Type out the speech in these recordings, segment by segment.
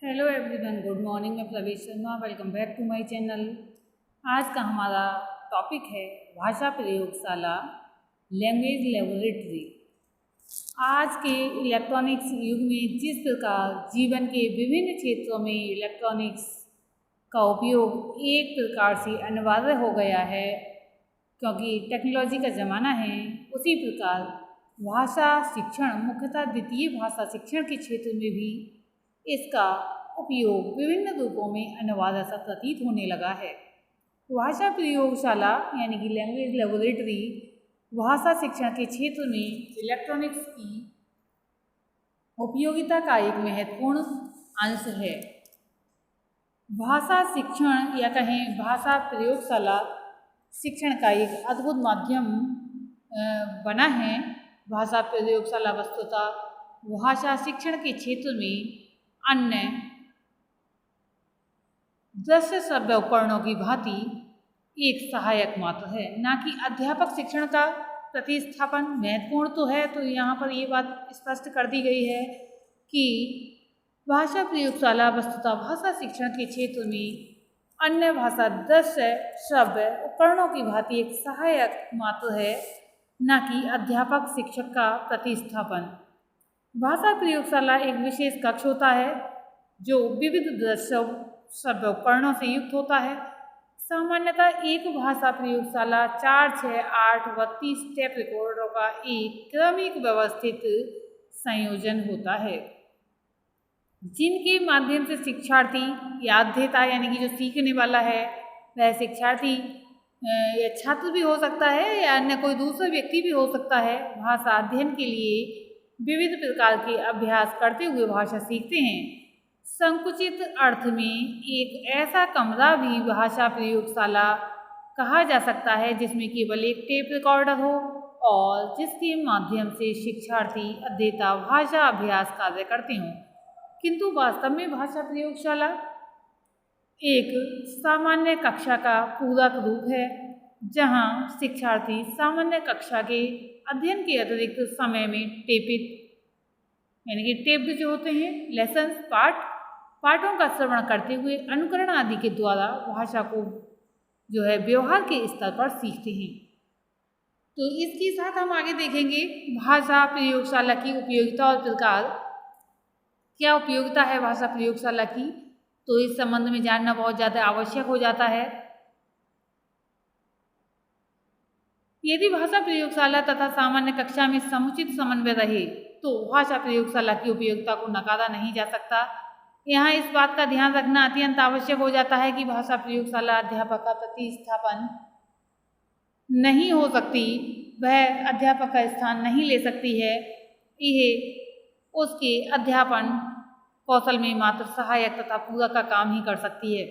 Hello everyone, good morning. मैं Pravesh Sharma, welcome back to my channel. आज का हमारा टॉपिक है भाषा प्रयोगशाला, लैंग्वेज लेबोरेटरी। आज के इलेक्ट्रॉनिक्स युग में जिस प्रकार जीवन के विभिन्न क्षेत्रों में इलेक्ट्रॉनिक्स का उपयोग एक प्रकार से अनिवार्य हो गया है क्योंकि टेक्नोलॉजी का ज़माना है, उसी प्रकार भाषा शिक्षण, मुख्यतः द्वितीय भाषा शिक्षण के क्षेत्र में भी इसका उपयोग विभिन्न रूपों में अनिवार्य सा प्रतीत होने लगा है। भाषा प्रयोगशाला यानी कि लैंग्वेज लेबोरेटरी भाषा शिक्षण के क्षेत्र में इलेक्ट्रॉनिक्स की उपयोगिता का एक महत्वपूर्ण अंश है। भाषा शिक्षण या कहें भाषा प्रयोगशाला शिक्षण का एक अद्भुत माध्यम बना है। भाषा प्रयोगशाला वस्तुतः भाषा शिक्षण के क्षेत्र में अन्य दृश्य श्रव्य उपकरणों की भांति एक सहायक मात्र है, ना कि अध्यापक शिक्षण का प्रतिस्थापन। महत्वपूर्ण तो है, तो यहाँ पर ये बात स्पष्ट कर दी गई है कि भाषा प्रयोगशाला वस्तुतः भाषा शिक्षण के क्षेत्र में अन्य भाषा दृश्य श्रव्य उपकरणों की भांति एक सहायक मात्र है, ना कि अध्यापक शिक्षक का प्रतिस्थापन। भाषा प्रयोगशाला एक विशेष कक्ष होता है जो विविध दृश्य श्रव्य उपकरणों से युक्त होता है। सामान्यतः एक भाषा प्रयोगशाला 4, 6, 8 व 30 टेप रिकॉर्डरों का एक क्रमिक व्यवस्थित संयोजन होता है, जिनके माध्यम से शिक्षार्थी या अध्येता यानी कि जो सीखने वाला है वह शिक्षार्थी या छात्र भी हो सकता है या अन्य कोई दूसरा व्यक्ति भी हो सकता है, भाषा अध्ययन के लिए विविध प्रकार के अभ्यास करते हुए भाषा सीखते हैं। संकुचित अर्थ में एक ऐसा कमरा भी भाषा प्रयोगशाला कहा जा सकता है जिसमें केवल एक टेप रिकॉर्डर हो और जिसके माध्यम से शिक्षार्थी अध्येता भाषा अभ्यास कार्य करते हों। किंतु वास्तव में भाषा प्रयोगशाला एक सामान्य कक्षा का पूरक रूप है, जहां शिक्षार्थी सामान्य कक्षा के अध्ययन के अतिरिक्त समय में टेपित यानी कि टेप्ड जो होते हैं लेसन्स पाठों का श्रवण करते हुए अनुकरण आदि के द्वारा भाषा को जो है व्यवहार के स्तर पर सीखते हैं। तो इसके साथ हम आगे देखेंगे भाषा प्रयोगशाला की उपयोगिता और प्रकार। क्या उपयोगिता है भाषा प्रयोगशाला की, तो इस संबंध में जानना बहुत ज़्यादा आवश्यक हो जाता है। यदि भाषा प्रयोगशाला तथा सामान्य कक्षा में समुचित समन्वय रहे तो भाषा प्रयोगशाला की उपयोगिता को नकारा नहीं जा सकता। यहाँ इस बात का ध्यान रखना अत्यंत आवश्यक हो जाता है कि भाषा प्रयोगशाला अध्यापक का प्रतिस्थापन नहीं हो सकती, वह अध्यापक का स्थान नहीं ले सकती है। यह उसके अध्यापन कौशल में मात्र सहायक तथा पूरक का काम ही कर सकती है।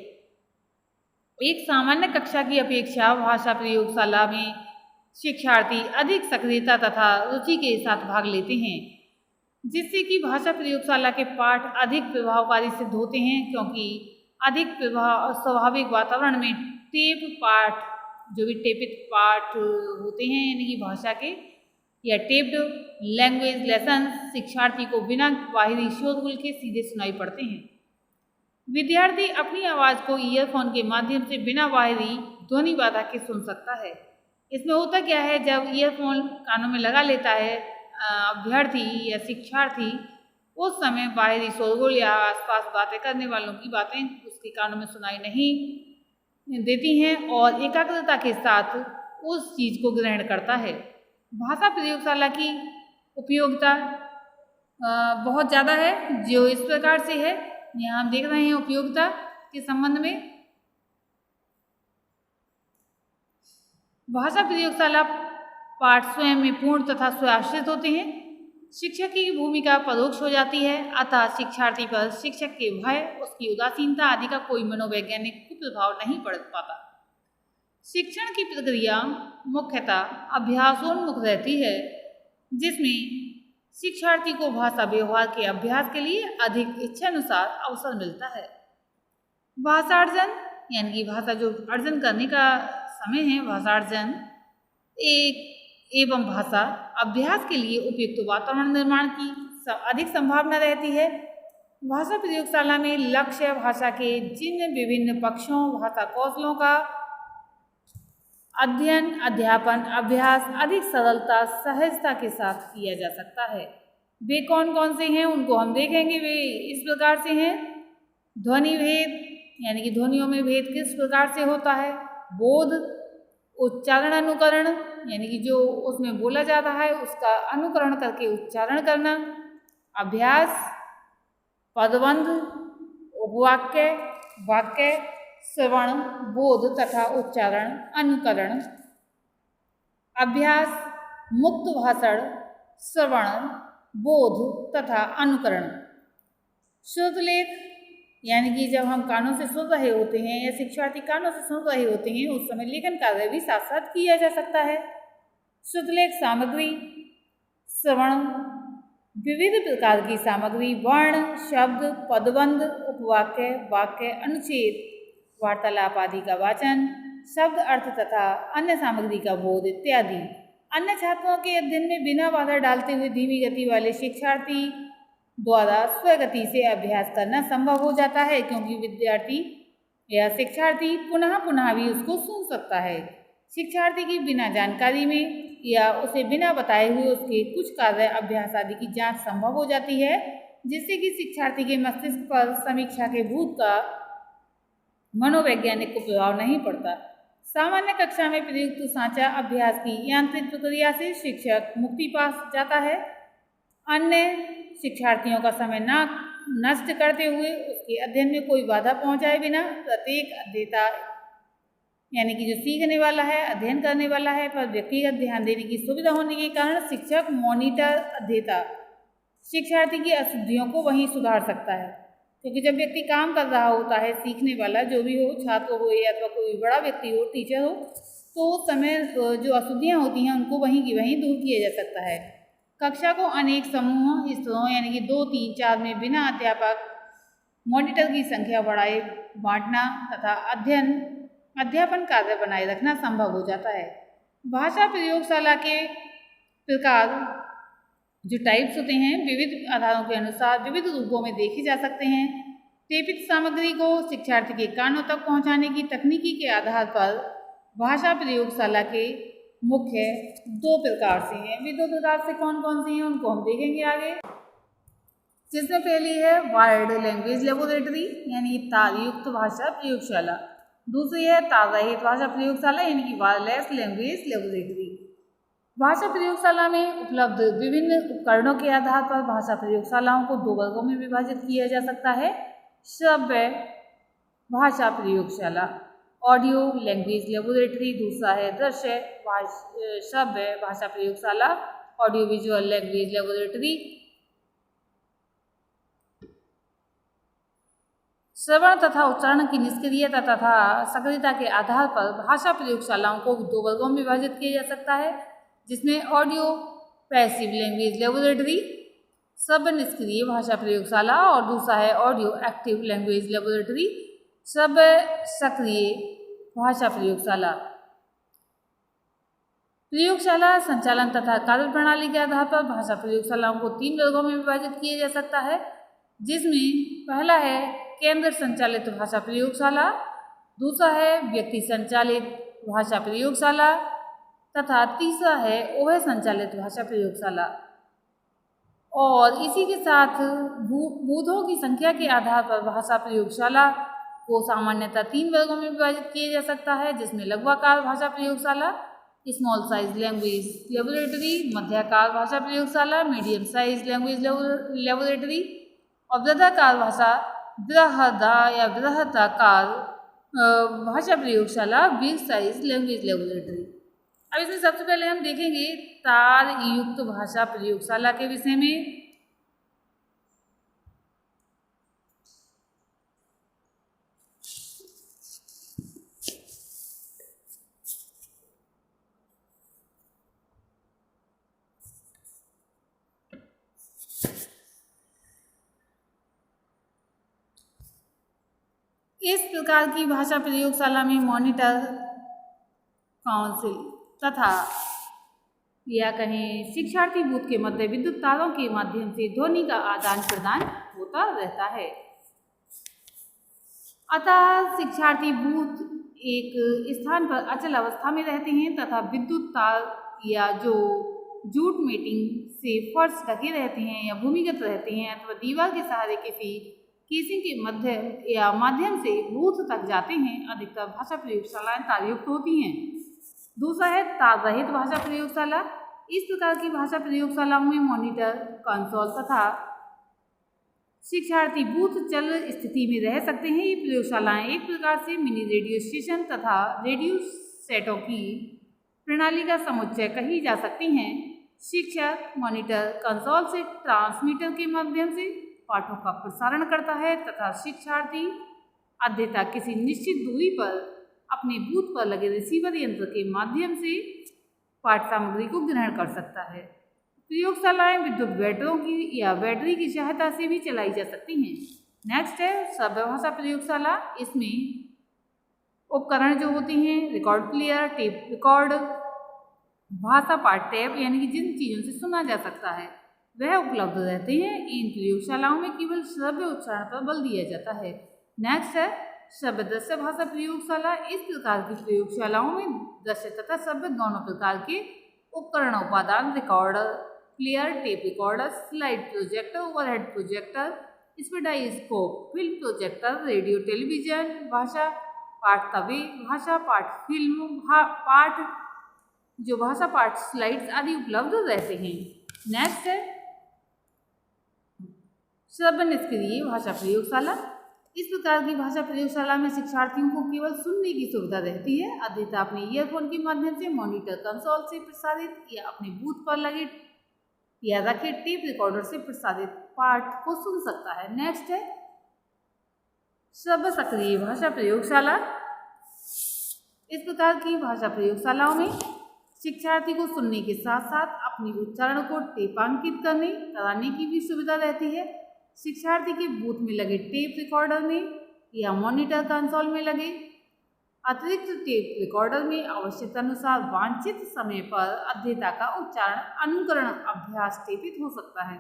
एक सामान्य कक्षा की अपेक्षा भाषा प्रयोगशाला में शिक्षार्थी अधिक सक्रियता तथा रुचि के साथ भाग लेते हैं, जिससे कि भाषा प्रयोगशाला के पाठ अधिक प्रभावकारी सिद्ध होते हैं, क्योंकि अधिक स्वाभाविक वातावरण में टेप पाठ जो भी टेपित पाठ होते हैं यानी कि भाषा के या टेप्ड लैंग्वेज लेसन शिक्षार्थी को बिना बाहरी शोरगुल के सीधे सुनाई पड़ते हैं। विद्यार्थी अपनी आवाज़ को ईयरफोन के माध्यम से बिना बाहरी ध्वनि बाधा के सुन सकता है। इसमें होता क्या है, जब ईयरफोन कानों में लगा लेता है अभ्यर्थी या शिक्षार्थी, उस समय बाहरी शोरगुल या आसपास बातें करने वालों की बातें उसके कानों में सुनाई नहीं देती हैं और एकाग्रता के साथ उस चीज़ को ग्रहण करता है। भाषा प्रयोगशाला की उपयोगिता बहुत ज़्यादा है, जो इस प्रकार से है। यहाँ हम देख रहे हैं उपयोगिता के संबंध में। भाषा प्रयोगशाला पाठ स्वयं में पूर्ण तथा स्वआश्रित होते हैं। शिक्षक की भूमिका परोक्ष हो जाती है, अतः शिक्षार्थी पर शिक्षक के भय, उसकी उदासीनता आदि का कोई मनोवैज्ञानिक प्रभाव नहीं पड़ पाता। शिक्षण की प्रक्रिया मुख्यतः अभ्यासोन्मुख रहती है, जिसमें शिक्षार्थी को भाषा व्यवहार के अभ्यास के लिए अधिक इच्छानुसार अवसर मिलता है। भाषार्जन यानी कि भाषा जो अर्जन करने का समय है, भाषार्जन एक एवं भाषा अभ्यास के लिए उपयुक्त वातावरण निर्माण की अधिक संभावना रहती है। भाषा प्रयोगशाला में लक्ष्य भाषा के जिन विभिन्न पक्षों भाषा कौशलों का अध्ययन अध्यापन अभ्यास अधिक सरलता सहजता के साथ किया जा सकता है। वे कौन कौन से हैं उनको हम देखेंगे। वे इस प्रकार से हैं। ध्वनि भेद यानी कि ध्वनियों में भेद किस प्रकार से होता है। बोध उच्चारण अनुकरण यानी कि जो उसमें बोला जाता है उसका अनुकरण करके उच्चारण करना। अभ्यास पदबंध उपवाक्य वाक्य श्रवण बोध तथा उच्चारण अनुकरण। अभ्यास मुक्त भाषण श्रवण बोध तथा अनुकरण। श्रुतलेख यानी कि जब हम कानों से सुन रहे होते हैं या शिक्षार्थी कानों से सुन रहे होते हैं उस समय लेखन कार्य भी साथ साथ किया जा सकता है। श्रुतलेख सामग्री श्रवण विविध प्रकार की सामग्री वर्ण शब्द पदबंध उपवाक्य वाक्य अनुच्छेद वार्तालाप आदि का वाचन शब्द अर्थ तथा अन्य सामग्री का बोध इत्यादि। अन्य छात्रों के अध्ययन में बिना बाधा डालते हुए धीमी गति वाले शिक्षार्थी द्वारा स्वगति से अभ्यास करना संभव हो जाता है क्योंकि विद्यार्थी या शिक्षार्थी पुनः पुनः भी उसको सुन सकता है। शिक्षार्थी की बिना जानकारी में या उसे बिना बताए हुए उसके कुछ कार्य अभ्यास आदि की जांच संभव हो जाती है जिससे कि शिक्षार्थी के मस्तिष्क पर समीक्षा के भूत का मनोवैज्ञानिक को प्रभाव नहीं पड़ता। सामान्य कक्षा में प्रयुक्त सांचा अभ्यास की यांत्रिक प्रक्रिया से शिक्षक मुक्ति पा जाता है। अन्य शिक्षार्थियों का समय न नष्ट करते हुए उसके अध्ययन में कोई बाधा पहुंचाए बिना प्रत्येक अध्येता यानी कि जो सीखने वाला है अध्ययन करने वाला है पर व्यक्तिगत ध्यान देने की सुविधा होने के कारण शिक्षक मॉनिटर अध्येता शिक्षार्थी की अशुद्धियों को वहीं सुधार सकता है। क्योंकि जब व्यक्ति काम कर रहा होता है सीखने वाला जो भी हो छात्र हो या अथवा कोई बड़ा व्यक्ति हो टीचर हो तो उस समय जो अशुद्धियाँ होती हैं उनको वहीं की वहीं दूर किया जा सकता है। कक्षा को अनेक समूह स्तरों यानी कि 2, 3, 4 में बिना अध्यापक मॉनिटर की संख्या बढ़ाए बांटना तथा अध्यापन कार्य बनाए रखना संभव हो जाता है। भाषा प्रयोगशाला के प्रकार जो टाइप्स होते हैं विविध आधारों के अनुसार विविध रूपों में देखे जा सकते हैं। टेपित सामग्री को शिक्षार्थी के कानों तक पहुंचाने की तकनीकी के आधार पर भाषा प्रयोगशाला के मुख्य 2 प्रकार से हैं। वे 2 प्रकार से कौन कौन से हैं उनको हम देखेंगे आगे। जिसमें पहली है वायर्ड लैंग्वेज लेबोरेटरी यानी तारयुक्त भाषा प्रयोगशाला। दूसरी है तार रहित भाषा प्रयोगशाला यानी कि वायरलेस लैंग्वेज लेबोरेटरी। भाषा प्रयोगशाला में उपलब्ध विभिन्न उपकरणों के आधार पर भाषा प्रयोगशालाओं को 2 वर्गों में विभाजित किया जा सकता है। श्रव्य भाषा प्रयोगशाला ऑडियो लैंग्वेज लेबोरेटरी। दूसरा है दृश्य श्रव्य भाषा प्रयोगशाला ऑडियो विजुअल लैंग्वेज लेबोरेटरी। श्रवण तथा उच्चारण की निष्क्रियता तथा सक्रियता के आधार पर भाषा प्रयोगशालाओं को 2 वर्गों में विभाजित किया जा सकता है जिसमें ऑडियो पैसिव लैंग्वेज लेबोरेटरी श्रव्य निष्क्रिय भाषा प्रयोगशाला और दूसरा है ऑडियो एक्टिव लैंग्वेज लेबोरेटरी श्रव्य सक्रिय भाषा प्रयोगशाला। प्रयोगशाला संचालन तथा कार्यप्रणाली के आधार पर भाषा प्रयोगशालाओं को 3 वर्गों में विभाजित किया जा सकता है जिसमें पहला है केंद्र संचालित भाषा प्रयोगशाला, दूसरा है व्यक्ति संचालित भाषा प्रयोगशाला तथा तीसरा है उभय संचालित भाषा प्रयोगशाला। और इसी के साथ बूथों की संख्या के आधार पर भाषा प्रयोगशाला को सामान्यतः 3 वर्गों में विभाजित किया जा सकता है जिसमें लघुआकार भाषा प्रयोगशाला स्मॉल साइज लैंग्वेज लेबोरेटरी, मध्याकार भाषा प्रयोगशाला मीडियम साइज लैंग्वेज लेबोरेटरी और वृहदाकार भाषा बृहदा या बृहदाकार भाषा प्रयोगशाला बिग साइज लैंग्वेज लेबोरेटरी। अब इसमें सबसे पहले हम देखेंगे तार युक्त भाषा प्रयोगशाला के विषय में। इस प्रकार की भाषा प्रयोगशाला में मॉनिटर काउंसिल तथा या कहें शिक्षार्थी बूथ के मध्य विद्युत तारों के माध्यम से ध्वनि का आदान प्रदान होता रहता है। अतः शिक्षार्थी बूथ एक स्थान पर अचल अवस्था में रहते हैं तथा विद्युत तार या जो जूट मीटिंग से फर्श ढके रहते हैं या भूमिगत रहते हैं अथवा दीवार के सहारे किसी केसिंग के मध्य या माध्यम से बूथ तक जाते हैं, अधिकतर भाषा प्रयोगशालाएं तारयुक्त होती हैं। दूसरा है तार रहित भाषा प्रयोगशाला। इस प्रकार की भाषा प्रयोगशालाओं में मॉनिटर, कंसोल तथा शिक्षार्थी बूथ चल स्थिति में रह सकते हैं। ये प्रयोगशालाएं एक प्रकार से मिनी रेडियो स्टेशन तथा रेडियो सेटों की प्रणाली का समुच्चय कही जा सकती हैं। शिक्षक मॉनिटर कंसोल से ट्रांसमीटर के माध्यम से पाठों का प्रसारण करता है तथा शिक्षार्थी अध्येता किसी निश्चित दूरी पर अपने बूथ पर लगे रिसीवर यंत्र के माध्यम से पाठ सामग्री को ग्रहण कर सकता है। प्रयोगशालाएं विद्युत बैटरों की या बैटरी की सहायता से भी चलाई जा सकती हैं। नेक्स्ट है श्रव्य भाषा प्रयोगशाला। इसमें उपकरण जो होते हैं रिकॉर्ड प्लेयर, टेप रिकॉर्ड, भाषा पाठ टैप यानी कि जिन चीज़ों से सुना जा सकता है वह उपलब्ध रहते हैं। इन प्रयोगशालाओं में केवल श्रव्य उच्चारण पर बल दिया जाता है। नेक्स्ट है श्रव्य दृश्य भाषा प्रयोगशाला। इस प्रकार की प्रयोगशालाओं में दृश्य तथा श्रव्य दोनों प्रकार के उपकरण उपादान recorder, player, tape recorder, slide projector, overhead projector, स्पीडाइस्कोप, फिल्म प्रोजेक्टर, रेडियो टेलीविजन, भाषा पाठ तवे, भाषा पाठ फिल्म, भाषा पाठ स्लाइड्स आदि उपलब्ध रहते हैं। नेक्स्ट है श्रव्य निष्क्रिय भाषा प्रयोगशाला। इस प्रकार की भाषा प्रयोगशाला में शिक्षार्थियों को केवल सुनने की सुविधा रहती है। अध्येता अपने ईयरफोन के माध्यम से मॉनिटर कंसोल से प्रसारित या अपने बूथ पर लगे या रखे टेप रिकॉर्डर से प्रसारित पाठ को सुन सकता है। नेक्स्ट है श्रव्य सक्रिय भाषा प्रयोगशाला। इस प्रकार की भाषा प्रयोगशालाओं में शिक्षार्थी को सुनने के साथ साथ अपने उच्चारण को टेपांकित कराने की भी सुविधा रहती है। शिक्षार्थी के बूथ में लगे टेप रिकॉर्डर में या मॉनिटर कंसोल में लगे अतिरिक्त टेप रिकॉर्डर में आवश्यकतानुसार वांछित समय पर अध्येता का उच्चारण अनुकरण अभ्यास टेपित हो सकता है।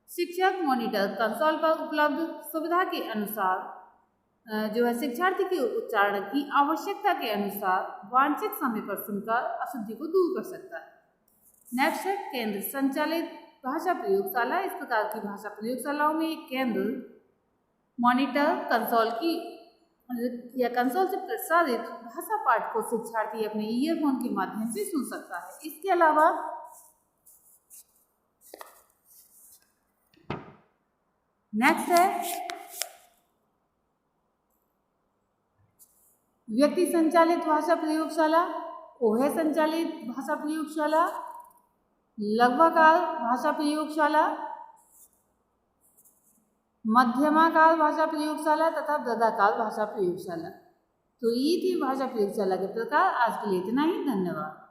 शिक्षक मॉनिटर कंसोल पर उपलब्ध सुविधा के अनुसार जो है शिक्षार्थी के उच्चारण की आवश्यकता के अनुसार वांछित समय पर सुनकर अशुद्धि को दूर कर सकता है। नेक्स्ट है केंद्र संचालित भाषा प्रयोगशाला। इस प्रकार की भाषा प्रयोगशालाओं में एक केंद्र मॉनिटर कंसोल से प्रसारित भाषा पाठ को शिक्षार्थी अपने ईयरफोन के माध्यम से सुन सकता है। इसके अलावा नेक्स्ट है व्यक्ति संचालित भाषा प्रयोगशाला, ओहे संचालित भाषा प्रयोगशाला, लघ्वाकार भाषा प्रयोगशाला, मध्यमाकार भाषा प्रयोगशाला तथा वृद्धाकार भाषा प्रयोगशाला। तो ये थी भाषा प्रयोगशाला के प्रकार। आज के लिए इतना ही। धन्यवाद।